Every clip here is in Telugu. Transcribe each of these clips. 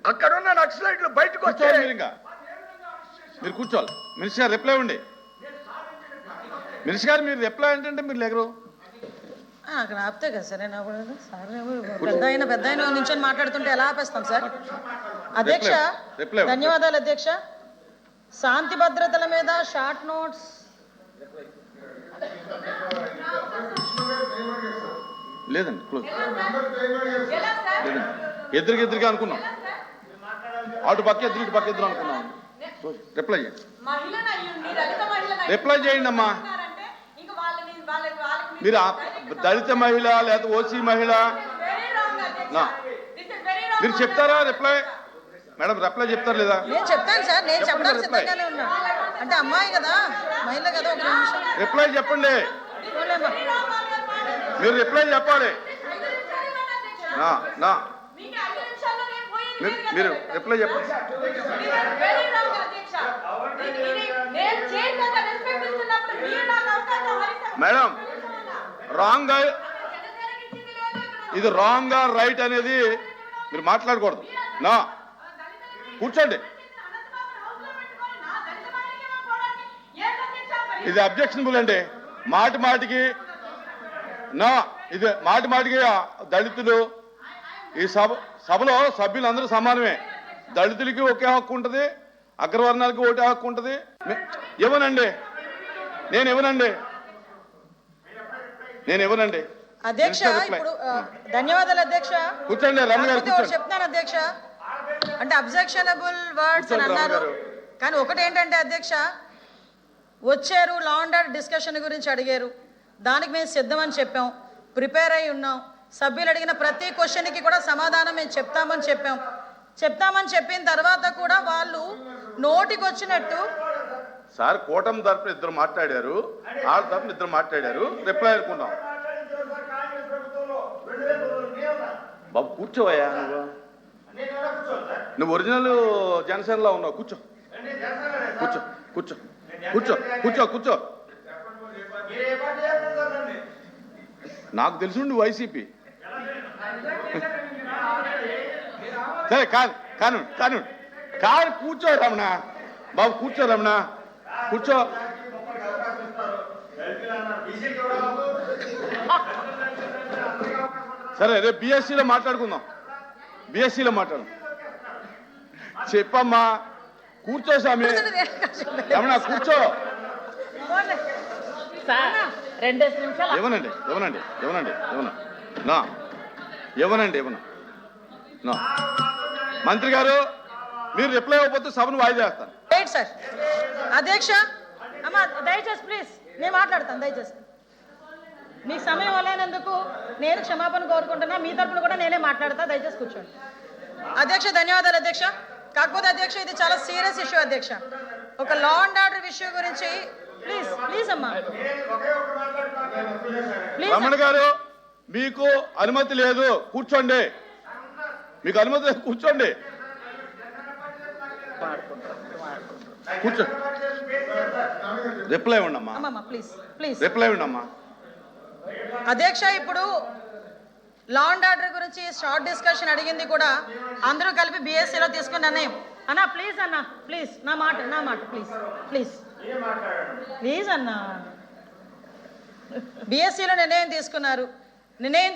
అక్కడ ఉన్న నక్సలైట్లు బయటకు వచ్చే మీరు కూర్చోవాలి. మినిస్టర్ గారు రిప్లై ఉండి. మినిస్టర్ గారు మీరు రిప్లై ఏంటంటే మీరు లేగరు అక్కడ ఆపితే కదా సార్. సార్ పెద్ద ఆయన నుంచి మాట్లాడుతుంటే ఎలా ఆపేస్తాం సార్? అధ్యక్ష ధన్యవాదాలు అధ్యక్ష. శాంతి భద్రతల మీద షార్ట్ నోట్స్ లేదండి, క్లోజ్ లేదండి. ఎదురుగా అనుకున్నాం, అటు పక్క ఎదురు అనుకున్నాం. రిప్లై చేయండి, రిప్లై చేయండి అమ్మా. మీరు దళిత మహిళ లేదా ఓసీ మహిళ మీరు చెప్తారా రిప్లై? మేడం రిప్లై చెప్తారు లేదా? నేను చెప్తాను సార్, నేను చెప్పడానికి సిద్ధంగానే ఉన్నా. అంటే అమ్మాయి కదా, మహిళ కదా, ఒక నిమిషం రిప్లై చెప్పండి. మీరు రిప్లై చెప్పాలి. మీరు రిప్లై చెప్పండి. మేడం రాంగ్, ఇది రాంగ్ రైట్ అనేది మీరు మాట్లాడకూడదు. నా కూర్చోండి, ఇది అబ్జెక్షనబుల్ అండి. మాటికి నా ఇది మాటికి దళితులు ఈ సభలో సభ్యులు అందరూ సమానమే. దళితులకి ఒకే హక్కు ఉంటుంది, అగ్రవర్ణాలకి ఒకటే హక్కు ఉంటుంది. ఇవ్వనండి, నేను ఇవ్వనండి. అధ్యక్ష ఇప్పుడు ధన్యవాదాలు అధ్యక్ష. కూర్చోండి రమణ గారు. చెప్తాను అధ్యక్ష, అంటే అబ్జెక్షనబుల్ వర్డ్స్ అని అన్నారు. కానీ ఒకటి ఏంటంటే అధ్యక్ష, వచ్చారు లా అండ్ ఆర్డర్ డిస్కషన్ గురించి అడిగారు, దానికి మేము సిద్ధమని చెప్పాం, ప్రిపేర్ అయి ఉన్నాం. సభ్యులు అడిగిన ప్రతి క్వశ్చన్కి కూడా సమాధానం మేము చెప్తామని చెప్పిన తర్వాత కూడా వాళ్ళు నోటికి వచ్చినట్టు సార్ కూటమి తరపున ఇద్దరు మాట్లాడారు, వాళ్ళ తరపున ఇద్దరు మాట్లాడారు, రిప్లై అనుకున్నాం. బాబు కూర్చోవయ్యా, నువ్వు ఒరిజినల్ జనసేనలో ఉన్నావు. కూర్చో కూర్చో కూర్చో కూర్చో కూర్చో కూర్చో నాకు తెలుసు నువ్వు వైసీపీ. సరే కాను కూర్చో రమణ బాబు, కూర్చో రమణ కూర్చో. సరే రేపు బీఎస్సీలో మాట్లాడుకుందాం, బీఎస్సీలో మాట్లాడు. చెప్పమ్మా, కూర్చో స్వామి. రమణ కూర్చో. ఇవ్వనండి మంత్రి గారు, మీరు రిప్లై ఇవ్వకపోతే సభను వాయిదా వేస్తాను. సార్ అధ్యక్ష, అమ్మా దయచేసి ప్లీజ్ నేను మాట్లాడతాను. దయచేసి మీకు సమయం ఇవ్వలేనందుకు నేను క్షమాపణ కోరుకుంటున్నా. మీ తరపున కూడా నేనే మాట్లాడతా, దయచేసి కూర్చోండి. అధ్యక్ష ధన్యవాదాలు అధ్యక్ష. కాకపోతే అధ్యక్ష ఇది చాలా సీరియస్ ఇష్యూ అధ్యక్ష, ఒక లా అండ్ ఆర్డర్ ఇష్యూ గురించి. ప్లీజ్ అమ్మా రమణ గారు, మీకు అనుమతి లేదు, కూర్చోండి. మీకు అనుమతి లేదు, కూర్చోండి. కూర్చో. రిప్లై ఉండమ్మా, ప్లీజ్ రిప్లై ఉండమ్మా. అధ్యక్ష ఇప్పుడు లా అండ్ ఆర్డర్ గురించి షార్ట్ డిస్కషన్ అడిగింది కూడా అందరూ కలిపి బీఎస్సీలో తీసుకున్న నిర్ణయం. అన్నా ప్లీజ్ అన్నా, ప్లీజ్ నా మాట ప్లీజ్ అన్నా. బీఎస్సీలో నిర్ణయం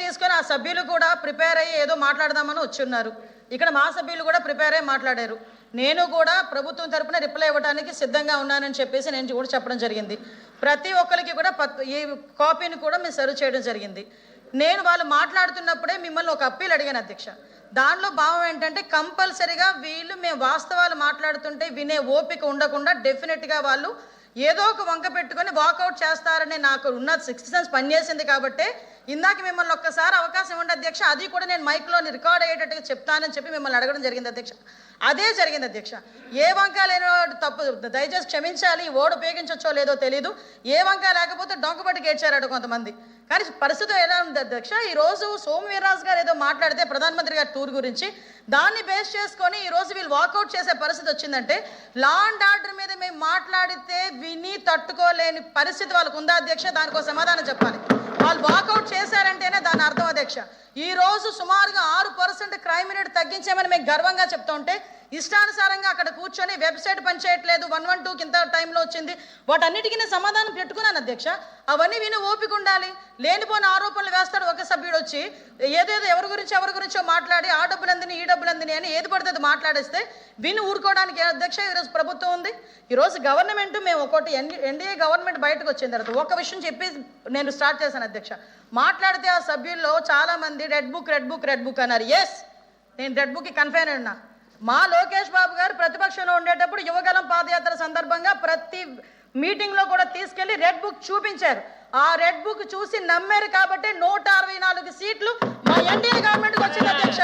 తీసుకుని ఆ సభ్యులు కూడా ప్రిపేర్ అయ్యి ఏదో మాట్లాడదామని వచ్చున్నారు. ఇక్కడ మా సభ్యులు కూడా ప్రిపేర్ అయ్యి మాట్లాడారు. నేను కూడా ప్రభుత్వం తరపున రిప్లై ఇవ్వడానికి సిద్ధంగా ఉన్నానని చెప్పేసి నేను కూడా చెప్పడం జరిగింది. ప్రతి ఒక్కరికి కూడా ఈ కాపీని కూడా మేము సర్వ్ చేయడం జరిగింది. నేను వాళ్ళు మాట్లాడుతున్నప్పుడే మిమ్మల్ని ఒక అప్పీల్ అడిగాను అధ్యక్ష. దానిలో భావం ఏంటంటే కంపల్సరీగా వీళ్ళు మేము వాస్తవాలు మాట్లాడుతుంటే వినే ఓపిక ఉండకుండా డెఫినెట్గా వాళ్ళు ఏదో ఒక వంక పెట్టుకొని వాకౌట్ చేస్తారని నాకు ఉన్న 6 సెన్స్ పనిచేసింది. కాబట్టి ఇందాక మిమ్మల్ని ఒక్కసారి అవకాశం ఇవ్వండి అధ్యక్ష, అది కూడా నేను మైక్లో రికార్డ్ అయ్యేటట్టుగా చెప్తానని చెప్పి మిమ్మల్ని అడగడం జరిగింది అధ్యక్ష. అదే జరిగింది అధ్యక్ష. ఏ వంక లేని తప్పు దయచేసి క్షమించాలి, ఓడు ఉపయోగించవచ్చో లేదో తెలీదు. ఏ వంక లేకపోతే డొంకబట్టి గేడ్చారట కొంతమంది. కానీ పరిస్థితి ఎలా ఉంది అధ్యక్ష, ఈరోజు సోము వీర్రాజు గారు ఏదో మాట్లాడితే ప్రధానమంత్రి గారి టూర్ గురించి, దాన్ని బేస్ చేసుకొని ఈరోజు వీళ్ళు వాకౌట్ చేసే పరిస్థితి వచ్చిందంటే లా అండ్ ఆర్డర్ మీద మేము మాట్లాడితే విని తట్టుకోలేని పరిస్థితి వాళ్ళకు ఉందా అధ్యక్ష? దానికో సమాధానం చెప్పాలి. వాళ్ళు వాకౌట్ చేశారంటేనే దాని అర్థం అధ్యక్ష. ఈ రోజు సుమారుగా 6% క్రైమ్ రేట్ తగ్గించామని మేము గర్వంగా చెప్తుంటే ఇష్టానుసారంగా అక్కడ కూర్చొని వెబ్సైట్ పనిచేయట్లేదు, 112కి ఇంత టైంలో వచ్చింది, వాటన్నిటికీ నేను సమాధానం పెట్టుకున్నాను అధ్యక్ష. అవన్నీ విని ఓపిక ఉండాలి. లేనిపోయిన ఆరోపణలు వేస్తాడు ఒక సభ్యుడు వచ్చి, ఏదేదో ఎవరి గురించో మాట్లాడి ఆ డబ్బులందని ఈ డబ్బులందని అని ఏది పడితే అది మాట్లాడేస్తే విని ఊరుకోవడానికి అధ్యక్ష ఈరోజు ప్రభుత్వం ఉంది. ఈరోజు గవర్నమెంట్ మేము ఒకటి ఎన్డీఏ గవర్నమెంట్ బయటకు వచ్చిన తర్వాత ఒక విషయం చెప్పి నేను స్టార్ట్ చేశాను అధ్యక్ష. మాట్లాడితే ఆ సభ్యుల్లో చాలా మంది రెడ్ బుక్ అన్నారు. ఎస్, నేను రెడ్ బుక్కి కన్ఫైన్ ఉన్నా. మా లోకేష్ బాబు గారు ప్రతిపక్షంలో ఉండేటప్పుడు యువగలం పాదయాత్ర సందర్భంగా ప్రతి మీటింగ్లో కూడా తీసుకెళ్లి రెడ్ బుక్ చూపించారు. ఆ రెడ్ బుక్ చూసి నమ్మారు కాబట్టి 164 సీట్లు మా ఎన్డీఏ గవర్నమెంట్కి వచ్చింది అధ్యక్ష.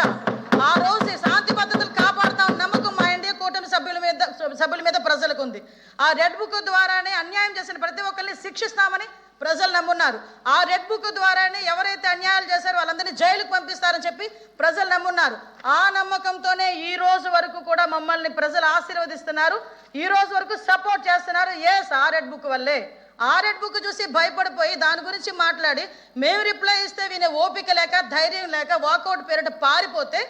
ఆ రోజు శాంతి భద్రతలు కాపాడుతాం నమ్మకం మా ఎన్డీఏ కూటమి సభ్యుల మీద ప్రజలకు ఉంది. ఆ రెడ్ బుక్ ద్వారానే అన్యాయం చేసిన ప్రతి ఒక్కరిని శిక్షిస్తామని ప్రజలు నమ్మున్నారు. ఆ రెడ్ బుక్ ద్వారానే ఎవరైతే అన్యాయాలు చేశారో వాళ్ళందరినీ జైలుకు పంపిస్తారని చెప్పి ప్రజలు నమ్మున్నారు. ఆ నమ్మకంతోనే ఈ రోజు వరకు కూడా మమ్మల్ని ప్రజలు ఆశీర్వదిస్తున్నారు, ఈ రోజు వరకు సపోర్ట్ చేస్తున్నారు. ఎస్, ఆ రెడ్ బుక్ వల్లే. ఆ రెడ్ బుక్ చూసి భయపడిపోయి దాని గురించి మాట్లాడి మేము రిప్లై ఇస్తే వినే ఓపిక లేక ధైర్యం లేక వాకౌట్ పేరిట పారిపోతే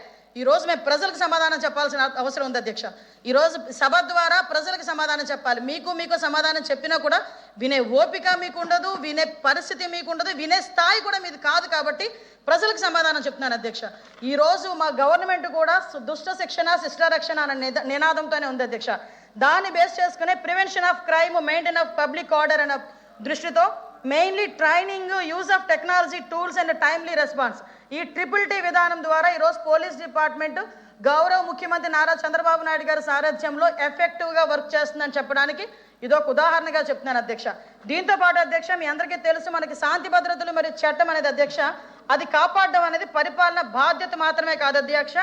ఈరోజు మేము ప్రజలకు సమాధానం చెప్పాల్సిన అవసరం ఉంది అధ్యక్ష. ఈరోజు సభ ద్వారా ప్రజలకు సమాధానం చెప్పాలి. మీకు సమాధానం చెప్పినా కూడా వినే ఓపిక మీకు ఉండదు, వినే పరిస్థితి మీకు ఉండదు, వినే స్థాయి కూడా మీది కాదు. కాబట్టి ప్రజలకు సమాధానం చెప్తున్నాను అధ్యక్ష. ఈరోజు మా గవర్నమెంట్ కూడా దుష్ట శిక్షణ శిష్ట రక్షణ అనే నినాదంతోనే ఉంది అధ్యక్ష. దాన్ని బేస్ చేసుకునే prevention of crime, maintain of public order అనే దృష్టితో mainly training, use of technology tools and timely response, ఈ TTT విధానం ద్వారా ఈరోజు పోలీస్ డిపార్ట్మెంట్ గౌరవ ముఖ్యమంత్రి నారా చంద్రబాబు నాయుడు గారి సారథ్యంలో ఎఫెక్టివ్గా వర్క్ చేస్తుందని చెప్పడానికి ఇదొక ఉదాహరణగా చెప్తున్నాను అధ్యక్ష. దీంతో పాటు అధ్యక్ష, మీ అందరికీ తెలుసు మనకి శాంతి భద్రతలు మరియు చట్టం అనేది అధ్యక్ష, అది కాపాడడం అనేది పరిపాలన బాధ్యత మాత్రమే కాదు అధ్యక్ష,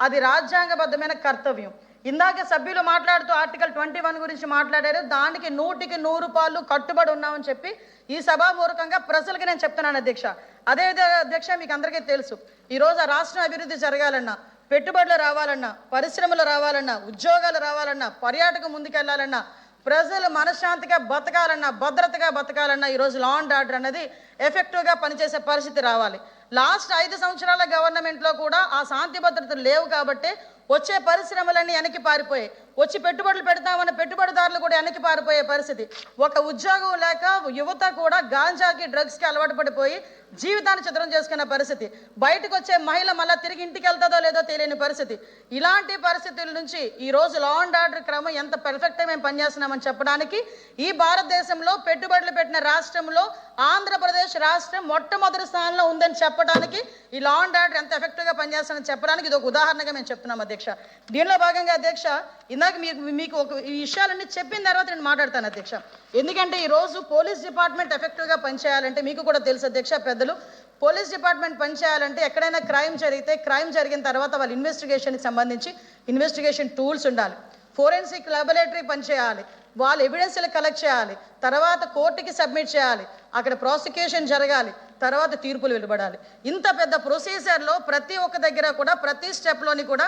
అది రాజ్యాంగబద్ధమైన కర్తవ్యం. ఇందాక సభ్యులు మాట్లాడుతూ ఆర్టికల్ 21 గురించి మాట్లాడారు. దానికి 100కి 100 పాళ్ళు కట్టుబడి ఉన్నామని చెప్పి ఈ సభాపూర్వకంగా ప్రజలకి నేను చెప్తున్నాను అధ్యక్ష. అదే అధ్యక్ష, మీకు అందరికీ తెలుసు ఈరోజు ఆ రాష్ట్రం అభివృద్ధి జరగాలన్నా, పెట్టుబడులు రావాలన్నా, పరిశ్రమలు రావాలన్నా, ఉద్యోగాలు రావాలన్నా, పర్యాటకం ముందుకెళ్లాలన్నా, ప్రజలు మనశ్శాంతిగా బతకాలన్నా, భద్రతగా బతకాలన్నా ఈరోజు లా అండ్ ఆర్డర్ అనేది ఎఫెక్టివ్గా పనిచేసే పరిస్థితి రావాలి. లాస్ట్ 5 సంవత్సరాల గవర్నమెంట్లో కూడా ఆ శాంతి భద్రతలు లేవు కాబట్టి వచ్చే పరిశ్రమలన్నీ వెనక్కి పారిపోయాయి. వచ్చి పెట్టుబడులు పెడతామన్న పెట్టుబడిదారులు కూడా వెనక్కి పారిపోయే పరిస్థితి. ఒక ఉద్యోగం లేక యువత కూడా గాంజాకి, డ్రగ్స్కి అలవాటు పడిపోయి జీవితాన్ని చిత్రం చేసుకున్న పరిస్థితి. బయటకు వచ్చే మహిళ మళ్ళీ తిరిగి ఇంటికి వెళ్తుందో లేదో తెలియని పరిస్థితి. ఇలాంటి పరిస్థితుల నుంచి ఈరోజు లా అండ్ ఆర్డర్ క్రమం ఎంత పర్ఫెక్ట్గా మేము పనిచేస్తున్నామని చెప్పడానికి, ఈ భారతదేశంలో పెట్టుబడులు పెట్టిన రాష్ట్రంలో ఆంధ్రప్రదేశ్ రాష్ట్రం మొట్టమొదటి స్థానంలో ఉందని చెప్పడానికి, ఈ లా అండ్ ఆర్డర్ ఎంత ఎఫెక్టివ్గా పనిచేస్తుందని చెప్పడానికి ఇది ఒక ఉదాహరణగా మేము చెప్తున్నాం అధ్యక్ష. దీనిలో భాగంగా అధ్యక్ష, ఇందాక మీకు ఒక ఈ విషయాలన్నీ చెప్పిన తర్వాత నేను మాట్లాడతాను అధ్యక్ష. ఎందుకంటే ఈరోజు పోలీస్ డిపార్ట్మెంట్ ఎఫెక్టివ్గా పనిచేయాలంటే మీకు కూడా తెలుసు అధ్యక్ష, పెద్దలు, పోలీస్ డిపార్ట్మెంట్ పనిచేయాలంటే ఎక్కడైనా క్రైమ్ జరిగితే క్రైమ్ జరిగిన తర్వాత వాళ్ళ ఇన్వెస్టిగేషన్కి సంబంధించి ఇన్వెస్టిగేషన్ టూల్స్ ఉండాలి, ఫోరెన్సిక్ ల్యాబొరేటరీ పనిచేయాలి, వాళ్ళు ఎవిడెన్స్లు కలెక్ట్ చేయాలి, తర్వాత కోర్టుకి సబ్మిట్ చేయాలి, అక్కడ ప్రాసిక్యూషన్ జరగాలి, తర్వాత తీర్పులు వెలువడాలి. ఇంత పెద్ద ప్రొసీజర్లో ప్రతి ఒక్క దగ్గర కూడా ప్రతి స్టెప్లోని కూడా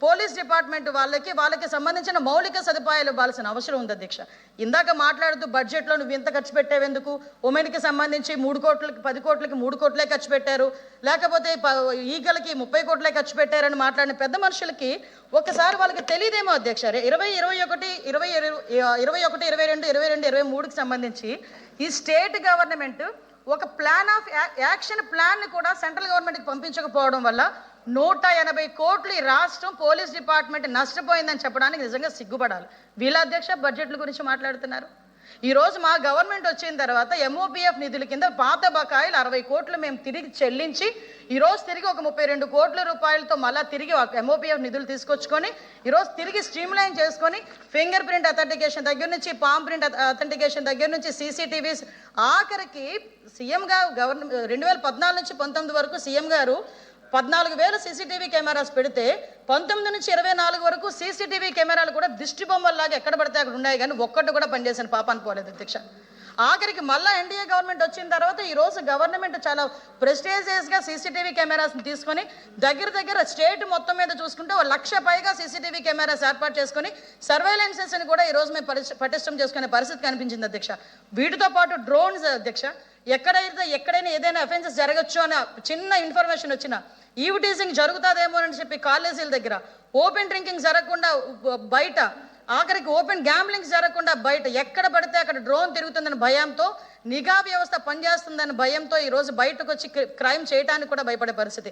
పోలీస్ డిపార్ట్మెంట్ వాళ్ళకి సంబంధించిన మౌలిక సదుపాయాలు ఇవ్వాల్సిన అవసరం ఉంది అధ్యక్ష. ఇందాక మాట్లాడుతూ బడ్జెట్లో నువ్వు ఇంత ఖర్చు పెట్టేవెందుకు, ఉమెన్కి సంబంధించి 3 కోట్లకి 10 కోట్లకి 3 కోట్లే ఖర్చు పెట్టారు, లేకపోతే ఈగలకి 30 కోట్లే ఖర్చు పెట్టారని మాట్లాడిన పెద్ద మనుషులకి ఒకసారి వాళ్ళకి తెలియదేమో అధ్యక్ష. 2021, 22, 23కి సంబంధించి ఈ స్టేట్ గవర్నమెంట్ ఒక ప్లాన్ ఆఫ్ యాక్షన్ ప్లాన్ని కూడా సెంట్రల్ గవర్నమెంట్కి పంపించకపోవడం వల్ల 180 కోట్లు ఈ రాష్ట్రం పోలీస్ డిపార్ట్మెంట్ నష్టపోయిందని చెప్పడానికి నిజంగా సిగ్గుపడాలి. వీళ్ళ అధ్యక్ష బడ్జెట్ల గురించి మాట్లాడుతున్నారు. ఈరోజు మా గవర్నమెంట్ వచ్చిన తర్వాత MOPF నిధుల కింద పాత బకాయిలు 60 కోట్లు మేము తిరిగి చెల్లించి ఈరోజు తిరిగి ఒక 32 కోట్ల రూపాయలతో మళ్ళీ తిరిగి MOPF నిధులు తీసుకొచ్చుకొని ఈరోజు తిరిగి స్ట్రీమ్లైన్ చేసుకొని ఫింగర్ ప్రింట్ అథెంటికేషన్ దగ్గర నుంచి, పామ్ ప్రింట్ అథెంటికేషన్ దగ్గర నుంచి, CCTVs, ఆఖరికి సీఎంగా 2014 నుంచి 19 వరకు సీఎం గారు 14,000 CCTV కెమెరాస్ పెడితే 19 నుంచి 24 వరకు CCTV కెమెరాలు కూడా దిష్టి బొమ్మల్లాగా ఎక్కడ పడితే అక్కడ ఉన్నాయి, కానీ ఒక్కటి కూడా పనిచేసిన పాపాన్ని పోలేదు అధ్యక్ష. ఆఖరికి మళ్ళీ ఎన్డీఏ గవర్నమెంట్ వచ్చిన తర్వాత ఈరోజు గవర్నమెంట్ చాలా ప్రెస్టీజియస్గా CCTV కెమెరాస్ని తీసుకొని దగ్గర స్టేట్ మొత్తం మీద చూసుకుంటే 1,00,000 పైగా CCTV కెమెరాస్ ఏర్పాటు చేసుకొని సర్వేలెన్సెస్ని కూడా ఈరోజు మేము పటిష్టం చేసుకునే పరిస్థితి కనిపించింది అధ్యక్ష. వీటితో పాటు డ్రోన్స్ అధ్యక్ష, ఎక్కడైనా ఏదైనా అఫెన్సెస్ జరగచ్చు అనే చిన్న ఇన్ఫర్మేషన్ వచ్చినా ఈవ్ టీజింగ్ జరుగుతుందేమో అని చెప్పి కాలేజీల దగ్గర ఓపెన్ డ్రింకింగ్ జరగకుండా బయట, ఆఖరికి ఓపెన్ గ్యాంబ్లింగ్స్ జరగకుండా బయట ఎక్కడ పడితే అక్కడ డ్రోన్ తిరుగుతుందని భయంతో, నిఘా వ్యవస్థ పనిచేస్తుందని భయంతో ఈరోజు బయటకు వచ్చి క్రైమ్ చేయడానికి కూడా భయపడే పరిస్థితి.